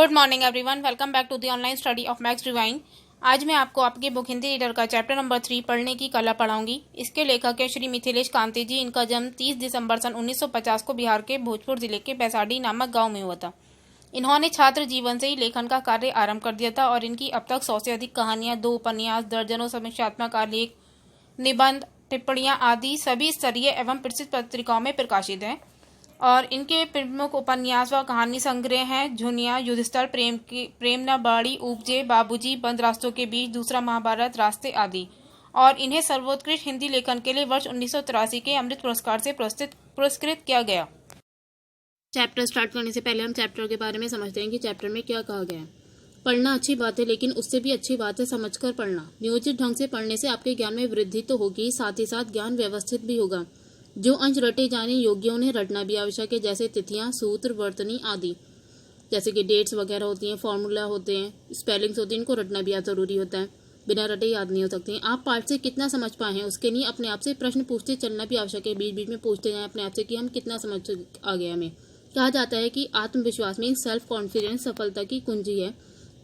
Good morning everyone, welcome back to the online study of Maths Divine. आज मैं आपको आपके बुक हिंदी रीडर का चैप्टर नंबर 3 पढ़ने की कला पढ़ाऊंगी। इसके लेखक है श्री मिथिलेश कांति जी। इनका जन्म 30 दिसंबर सन 1950 को बिहार के भोजपुर जिले के बैसाडी नामक गांव में हुआ था। इन्होंने छात्र जीवन से ही लेखन का कार्य आरंभ कर दिया था और इनकी अब तक 100 से अधिक कहानियां, 2 उपन्यास, दर्जनों समीक्षात्मक आलेख, निबंध, टिप्पणियां आदि सभी स्तरीय एवं प्रसिद्ध पत्रिकाओं में प्रकाशित हैं। और इनके प्रमुख उपन्यास व कहानी संग्रह हैं झुनिया, युधिष्ठिर, प्रेम न बाड़ी, उपजे, बाबूजी, बंद रास्तों के बीच, दूसरा महाभारत, रास्ते आदि। और इन्हें सर्वोत्कृष्ट हिंदी लेखन के लिए वर्ष 1983 के अमृत पुरस्कार से पुरस्कृत किया गया। चैप्टर स्टार्ट करने से पहले हम चैप्टर के बारे में समझते हैं कि चैप्टर में क्या कहा गया है। पढ़ना अच्छी बात है, लेकिन उससे भी अच्छी बात है समझकर पढ़ना। नियोजित ढंग से पढ़ने से आपके ज्ञान में वृद्धि तो होगी, साथ ही साथ ज्ञान व्यवस्थित भी होगा। जो अंश रटे जाने योग्य उन्हें रटना भी आवश्यक है, जैसे तिथियां, सूत्र, वर्तनी आदि। जैसे कि डेट्स वगैरह होती हैं, फॉर्मूला होते हैं, स्पेलिंग्स होती हैं, इनको रटना भी जरूरी होता है। बिना रटे याद नहीं हो सकते हैं। आप पाठ से कितना समझ पाए हैं उसके लिए अपने आप से प्रश्न पूछते चलना भी आवश्यक है। बीच बीच में पूछते जाएं अपने आप से कि हम कितना समझ आ गए हमें। कहा जाता है कि आत्मविश्वास में सेल्फ कॉन्फिडेंस सफलता की कुंजी है।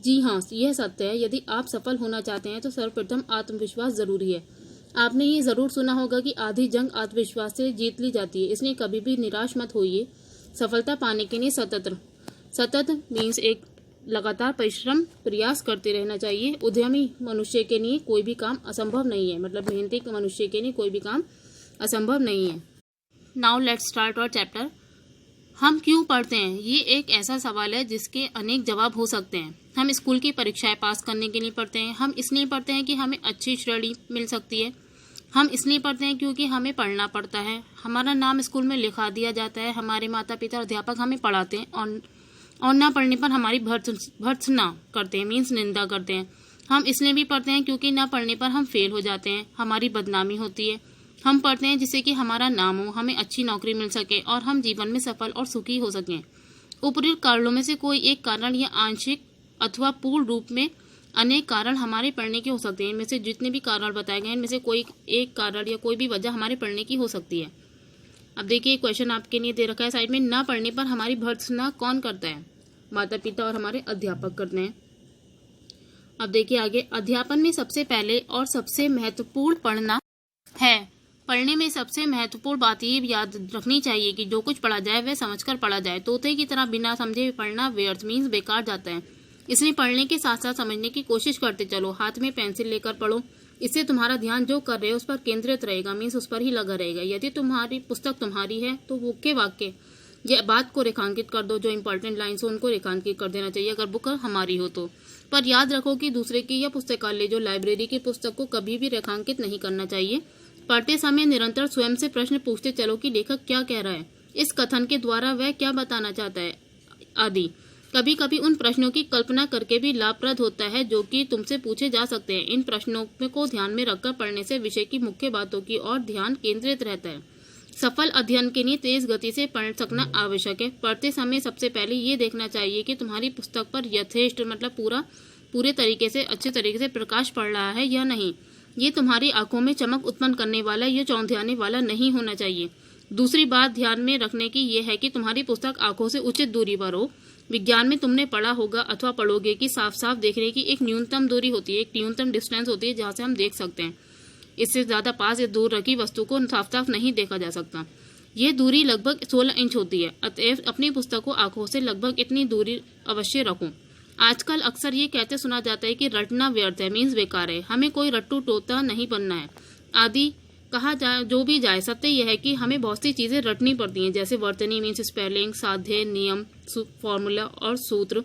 जी हाँ, यह सत्य है। यदि आप सफल होना चाहते हैं तो सर्वप्रथम आत्मविश्वास जरूरी है। आपने ये जरूर सुना होगा कि आधी जंग आत्मविश्वास से जीत ली जाती है, इसलिए कभी भी निराश मत होइए। सफलता पाने के लिए सतत मीन्स एक लगातार परिश्रम प्रयास करते रहना चाहिए। उद्यमी मनुष्य के लिए कोई भी काम असंभव नहीं है, मतलब मेहनती मनुष्य के लिए कोई भी काम असंभव नहीं है। Now let's start our chapter. हम क्यों पढ़ते हैं, ये एक ऐसा सवाल है जिसके अनेक जवाब हो सकते हैं। हम स्कूल की परीक्षाएं पास करने के लिए पढ़ते हैं। हम इसलिए पढ़ते हैं कि हमें अच्छी श्रेणी मिल सकती है। हम इसलिए पढ़ते हैं क्योंकि हमें पढ़ना पड़ता है। हमारा नाम स्कूल में लिखा दिया जाता है। हमारे माता पिता और अध्यापक हमें पढ़ाते हैं और ना पढ़ने पर हमारी भर्त्सना करते हैं, मीन्स निंदा करते हैं। हम इसलिए भी पढ़ते हैं क्योंकि ना पढ़ने पर हम फेल हो जाते हैं, हमारी बदनामी होती है। हम पढ़ते हैं जिससे कि हमारा नाम हो, हमें अच्छी नौकरी मिल सके और हम जीवन में सफल और सुखी हो सकें। उपरोक्त कारणों में से कोई एक कारण या आंशिक अथवा पूर्ण रूप में अनेक कारण हमारे पढ़ने के हो सकते हैं। इनमें से जितने भी कारण बताए गए हैं, इनमें से कोई एक कारण या कोई भी वजह हमारे पढ़ने की हो सकती है। अब देखिए, क्वेश्चन आपके लिए दे रखा है साइड में। ना पढ़ने पर हमारी भर्त्सना कौन करता है? माता पिता और हमारे अध्यापक करते हैं। अब देखिए आगे, अध्यापन में सबसे पहले और सबसे महत्वपूर्ण पढ़ना है। पढ़ने में सबसे महत्वपूर्ण बात ये याद रखनी चाहिए कि जो कुछ पढ़ा जाए वह समझकर पढ़ा जाए। तोते की तरह बिना समझे पढ़ना व्यर्थ मीन्स बेकार जाता है। इसलिए पढ़ने के साथ साथ समझने की कोशिश करते चलो। हाथ में पेंसिल लेकर पढ़ो, इससे तुम्हारा ध्यान जो कर रहे हो उस पर केंद्रित रहेगा, मीन्स उस पर ही लगा रहेगा। यदि तुम्हारी पुस्तक तुम्हारी है तो मुख्य वाक्य या बात को रेखांकित कर दो, जो इंपॉर्टेंट लाइन्स हो उनको रेखांकित कर देना चाहिए अगर बुक हमारी हो तो। पर याद रखो कि दूसरे की या पुस्तकालय जो लाइब्रेरी की पुस्तक को कभी भी रेखांकित नहीं करना चाहिए। पढ़ते समय निरंतर स्वयं से प्रश्न पूछते चलो कि लेखक क्या कह रहा है, इस कथन के द्वारा वह क्या बताना चाहता है आदि। कभी कभी उन प्रश्नों की कल्पना करके भी लाभप्रद होता है जो कि तुमसे पूछे जा सकते हैं। इन प्रश्नों को ध्यान में रखकर पढ़ने से विषय की मुख्य बातों की ओर ध्यान केंद्रित रहता है। सफल अध्ययन के लिए तेज गति से पढ़ सकना आवश्यक है। पढ़ते समय सबसे पहले ये देखना चाहिए कि तुम्हारी पुस्तक पर यथेष्ट मतलब पूरे तरीके से अच्छे तरीके से प्रकाश पड़ रहा है या नहीं। ये तुम्हारी आंखों में चमक उत्पन्न करने वाला या चौंधियाने वाला नहीं होना चाहिए। दूसरी बात ध्यान में रखने की यह है कि तुम्हारी पुस्तक आंखों से उचित दूरी पर हो। विज्ञान में तुमने पढ़ा होगा अथवा पढ़ोगे कि साफ साफ देखने की एक न्यूनतम दूरी होती है, एक न्यूनतम डिस्टेंस होती है जहाँ से हम देख सकते हैं। इससे ज्यादा पास या दूर रखी वस्तु को साफ साफ नहीं देखा जा सकता। यह दूरी लगभग 16 इंच होती है। अतएव अपनी पुस्तक को आंखों से लगभग इतनी दूरी अवश्य रखो। आजकल अक्सर ये कहते सुना जाता है कि रटना व्यर्थ है, मीन्स बेकार है, हमें कोई रट्टू टोता नहीं बनना है आदि कहा जाए। जो भी जाए, सत्य यह है कि हमें बहुत सी चीजें रटनी पड़ती हैं, जैसे वर्तनी मीन्स स्पेलिंग, साध्य, नियम, फॉर्मूला और सूत्र,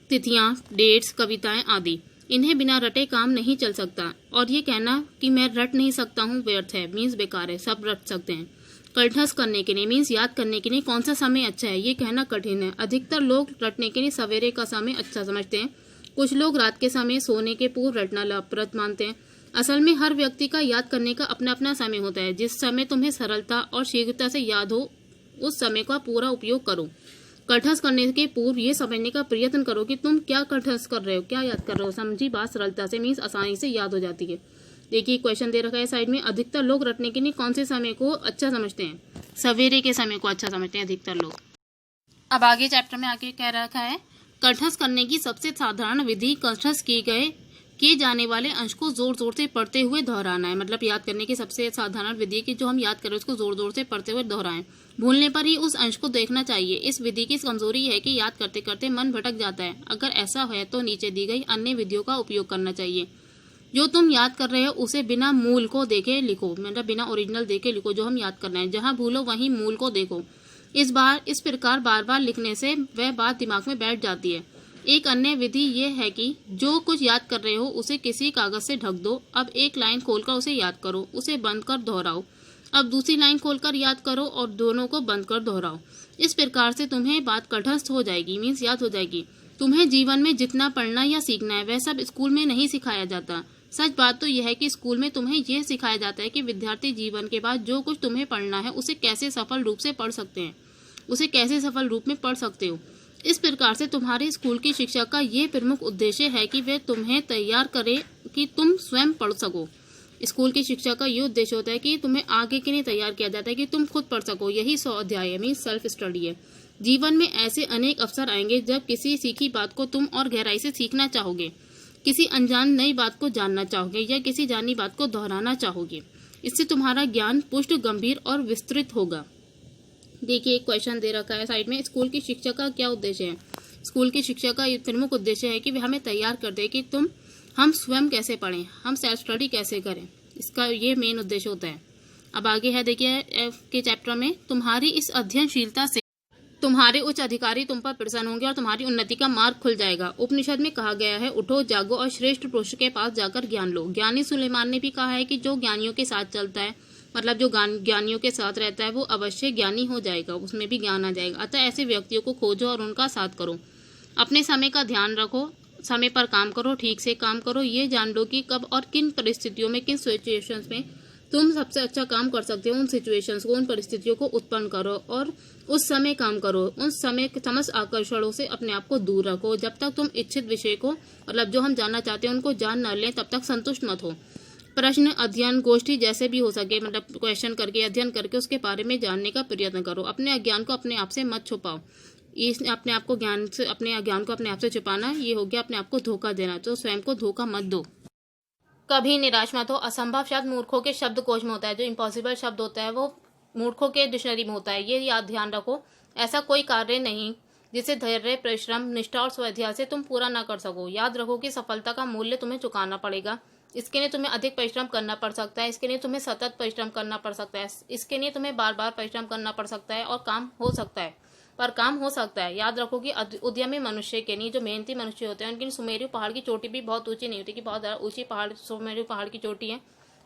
तिथियां, डेट्स, कविताएं आदि। इन्हें बिना रटे काम नहीं चल सकता। और ये कहना कि मैं रट नहीं सकता हूँ व्यर्थ है, मीन्स बेकार है। सब रट सकते हैं। कंठस्थ करने के लिए मीन्स याद करने के लिए कौन सा समय अच्छा है, ये कहना कठिन है। अधिकतर लोग रटने के लिए सवेरे का समय अच्छा समझते हैं। कुछ लोग रात के समय सोने के पूर्व रटना लाभप्रद मानते हैं। असल में हर व्यक्ति का याद करने का अपना अपना समय होता है। जिस समय तुम्हें सरलता और शीघ्रता से याद हो उस समय का पूरा उपयोग करो। कंठस्थ करने के पूर्व ये समझने का प्रयत्न करो कि तुम क्या कंठस्थ कर रहे हो, क्या याद कर रहे हो। समझी बात सरलता से मीन्स आसानी से याद हो जाती है। देखिए क्वेश्चन दे रखा है साइड में। अधिकतर लोग रटने के लिए कौन से समय को अच्छा समझते हैं? सवेरे के समय को अच्छा समझते हैं अधिकतर लोग। अब आगे चैप्टर में आगे कह रखा है, कंठस्थ करने की सबसे साधारण विधि कंठस्थ किए जाने वाले अंश को जोर जोर से पढ़ते हुए दोहराना है। मतलब याद करने की सबसे साधारण विधि कि जो हम याद करें उसको जोर जोर से पढ़ते हुए दोहराएं। भूलने पर ही उस अंश को देखना चाहिए। इस विधि की कमजोरी है कि याद करते करते मन भटक जाता है। अगर ऐसा है तो नीचे दी गई अन्य विधियों का उपयोग करना चाहिए। जो तुम याद कर रहे हो उसे बिना मूल को देखे लिखो, मतलब बिना ओरिजिनल देखे लिखो जो हम याद कर रहे हैं। जहां भूलो वहीं मूल को देखो। इस प्रकार बार बार लिखने से वह बात दिमाग में बैठ जाती है। एक अन्य विधि यह है कि जो कुछ याद कर रहे हो उसे किसी कागज से ढक दो। अब एक लाइन खोलकर उसे याद करो, उसे बंद कर दोहराओ। अब दूसरी लाइन खोलकर याद करो और दोनों को बंद कर दोहराओ। इस प्रकार से तुम्हें बात कंठस्थ हो जाएगी, मीन्स याद हो जाएगी। तुम्हें जीवन में जितना पढ़ना या सीखना है वह सब स्कूल में नहीं सिखाया जाता। सच बात तो यह है कि स्कूल में तुम्हें यह सिखाया जाता है कि विद्यार्थी जीवन के बाद जो कुछ तुम्हें पढ़ना है उसे कैसे सफल रूप से पढ़ सकते हैं, उसे कैसे सफल रूप में पढ़ सकते हो। इस प्रकार से तुम्हारे स्कूल की शिक्षा का ये प्रमुख उद्देश्य है कि वे तुम्हें तैयार करे कि तुम स्वयं पढ़ सको। स्कूल की शिक्षा का ये उद्देश्य होता है कि तुम्हें आगे के लिए तैयार किया जाता है कि तुम खुद पढ़ सको। यही 100 अध्याय है, मीन्स सेल्फ स्टडी है। जीवन में ऐसे अनेक अवसर आएंगे जब किसी सीखी बात को तुम और गहराई से सीखना चाहोगे, किसी अनजान नई बात को जानना चाहोगे या किसी जानी बात को दोहराना चाहोगे। इससे तुम्हारा ज्ञान पुष्ट, गंभीर और विस्तृत होगा। देखिए, एक क्वेश्चन दे रखा है साइड में, स्कूल की शिक्षा का क्या उद्देश्य है। स्कूल की शिक्षा का प्रमुख उद्देश्य है कि वे हमें तैयार कर दे कि हम स्वयं कैसे पढ़ें, हम सेल्फ स्टडी कैसे करें। इसका ये मेन उद्देश्य होता है। अब आगे है, देखिए के चैप्टर में, तुम्हारी इस अध्ययनशीलता से तुम्हारे उच्च अधिकारी तुम पर प्रसन्न होंगे और तुम्हारी उन्नति का मार्ग खुल जाएगा। उपनिषद में कहा गया है, उठो जागो और श्रेष्ठ पुरुष के पास जाकर ज्ञान लो। ज्ञानी सुलेमान ने भी कहा है कि जो ज्ञानियों के साथ चलता है, मतलब जो ज्ञानियों के साथ रहता है वो अवश्य ज्ञानी हो जाएगा, उसमें भी ज्ञान आ जाएगा। अतः ऐसे व्यक्तियों को खोजो और उनका साथ करो। अपने समय का ध्यान रखो, समय पर काम करो, ठीक से काम करो। ये जान लो कि कब और किन परिस्थितियों में, किन सिचुएशंस में तुम सबसे अच्छा काम कर सकते हो। उन सिचुएशंस को, उन परिस्थितियों को उत्पन्न करो और उस समय काम करो। उस समय समस्त आकर्षणों से अपने आप को दूर रखो। जब तक तुम इच्छित विषय को, मतलब जो हम जानना चाहते हैं उनको जान न लें, तब तक संतुष्ट मत हो। प्रश्न, अध्ययन, गोष्ठी जैसे भी हो सके, मतलब क्वेश्चन करके, अध्ययन करके उसके बारे में जानने का प्रयत्न करो। अपने अज्ञान को अपने आप से मत छुपाओ। अपने आप को ज्ञान से, अपने अज्ञान को अपने आप से छुपाना ये हो गया अपने आप को धोखा देना। तो स्वयं को धोखा मत दो। कभी निराश मत हो। असंभव शब्द मूर्खों के शब्दकोश में होता है, जो इम्पॉसिबल शब्द होता है वो मूर्खों के डिक्शनरी में होता है। ये याद ध्यान रखो। ऐसा कोई कार्य नहीं जिसे धैर्य, परिश्रम, निष्ठा और स्वाध्याय से तुम पूरा ना कर सको। याद रखो कि सफलता का मूल्य तुम्हें चुकाना पड़ेगा। इसके लिए तुम्हें अधिक परिश्रम करना पड़ सकता है। इसके लिए तुम्हें सतत परिश्रम करना पड़ सकता है। इसके लिए तुम्हें बार बार परिश्रम करना पड़ सकता है और काम हो सकता है। याद रखो कि उद्यमी मनुष्य के लिए, जो मेहनती मनुष्य होते हैं, उनकी सुमेरु पहाड़ की चोटी भी बहुत ऊंची नहीं होती कि बहुत ज़्यादा ऊंची सुमेरु पहाड़ की चोटी है,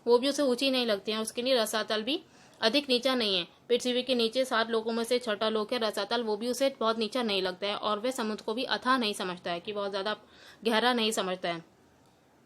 वो भी उसे ऊंची नहीं लगती है। उसके लिए रसातल भी अधिक नीचा नहीं है। पृथ्वी के नीचे 7 लोकों में से 6ठा लोक है रसातल, वो भी उसे बहुत नीचा नहीं लगता है। और वह समुद्र को भी अथाह नहीं समझता है, कि बहुत ज़्यादा गहरा नहीं समझता है।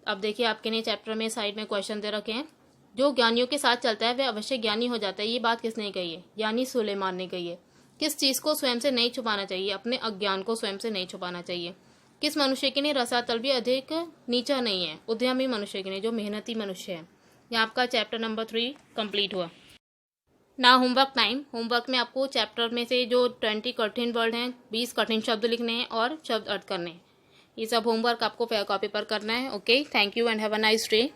अब देखिए, आपके लिए चैप्टर में साइड में क्वेश्चन दे रखे हैं। जो ज्ञानियों के साथ चलता है वह अवश्य ज्ञानी हो जाता है। ये बात किसने कही है? ज्ञानी सुलेमान ने कही है। किस चीज़ को स्वयं से नहीं छुपाना चाहिए? अपने अज्ञान को स्वयं से नहीं छुपाना चाहिए। किस मनुष्य के लिए रसातल भी अधिक नीचा नहीं है? उद्यमी मनुष्य के लिए, जो मेहनती मनुष्य है। यह आपका चैप्टर नंबर 3 कंप्लीट हुआ। ना होमवर्क टाइम। होमवर्क में आपको चैप्टर में से जो 20 कठिन वर्ड हैं, 20 कठिन शब्द लिखने हैं और शब्द अर्थ करने हैं। ये सब होमवर्क आपको कॉपी पर करना है। Okay, thank you and have a nice day.